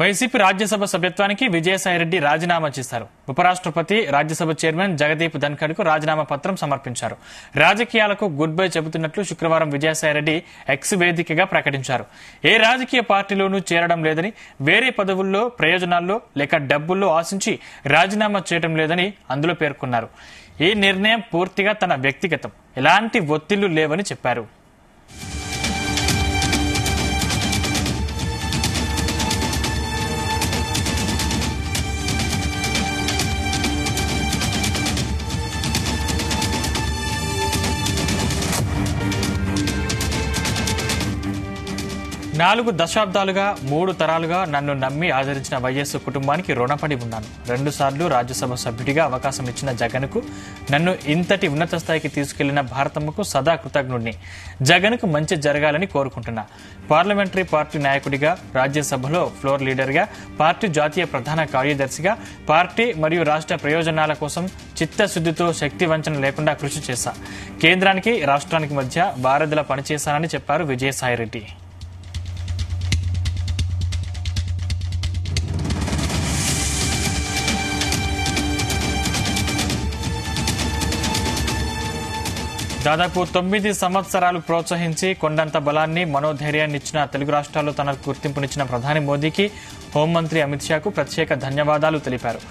YCP Rajya Sabha సభ్యత్వానికి విజయసాయిరెడ్డి రాజీనామా చేశారు. ఉపరాష్ట్రపతి రాజ్యసభ చైర్మన్ జగదీప్ ధన్ఖడ్కు రాజీనామా పత్రం సమర్పించారు. రాజకీయాలకు గుడ్ బై చెబుతున్నట్లు శుక్రవారం విజయసాయిరెడ్డి ఎక్స్ వేదికగా ప్రకటించారు. ఏ రాజకీయ పార్టీలోనూ చేరడం లేదని, వేరే పదవుల్లో, ప్రయోజనాల్లో లేక డబ్బుల్లో ఆశించి రాజీనామా చేయడం లేదని అందులో పేర్కొన్నారు. ఈ నిర్ణయం పూర్తిగా తన వ్యక్తిగతం, ఎలాంటి ఒత్తిళ్లు లేవని చెప్పారు. నాలుగు దశాబ్దాలుగా 3 తరాలుగా నన్ను నమ్మి ఆదరించిన వైఎస్ కుటుంబానికి రుణపడి ఉన్నాను. 2 సార్లు రాజ్యసభ సభ్యుడిగా అవకాశం ఇచ్చిన జగన్కు, నన్ను ఇంతటి ఉన్నత స్థాయికి తీసుకెళ్లిన భారతమ్మకు సదా కృతజ్ఞుడిని. జగన్కు మంచి జరగాలని కోరుకుంటున్నా. పార్లమెంటరీ పార్టీ నాయకుడిగా, రాజ్యసభలో ఫ్లోర్ లీడర్గా, పార్టీ జాతీయ ప్రధాన కార్యదర్శిగా పార్టీ మరియు రాష్ట్ర ప్రయోజనాల కోసం చిత్తశుద్ధితో శక్తి వంచన లేకుండా కృషి చేశా. కేంద్రానికి, రాష్ట్రానికి మధ్య వారధిలా పనిచేశానని చెప్పారు విజయసాయిరెడ్డి. దాదాపు 9 సంవత్సరాలు ప్రోత్సహించి కొండంత బలాన్ని, మనోధైర్యాన్ని ఇచ్చిన తెలుగు రాష్ట్రాల్లో తనకు గుర్తింపునిచ్చిన ప్రధాని మోదీకి, హోంమంత్రి అమిత్ షాకు ప్రత్యేక ధన్యవాదాలు తెలిపారు.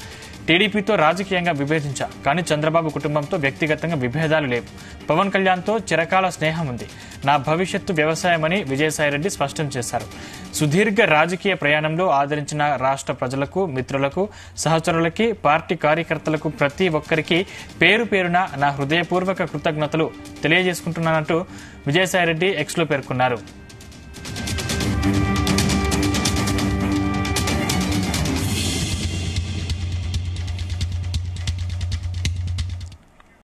టీడీపీతో రాజకీయంగా విభేదించా, కానీ చంద్రబాబు కుటుంబంతో వ్యక్తిగతంగా విభేదాలు లేవు. పవన్ కళ్యాణ్తో చిరకాల స్నేహం ఉంది. నా భవిష్యత్తు వ్యవసాయమని విజయసాయిరెడ్డి స్పష్టం చేశారు. సుదీర్ఘ రాజకీయ ప్రయాణంలో ఆదరించిన రాష్ట్ర ప్రజలకు, మిత్రులకు, సహచరులకి, పార్టీ కార్యకర్తలకు ప్రతి ఒక్కరికి పేరు పేరున నా హృదయపూర్వక కృతజ్ఞతలు తెలియజేసుకుంటున్నానంటూ విజయసాయిరెడ్డి ఎక్స్లో పేర్కొన్నారు.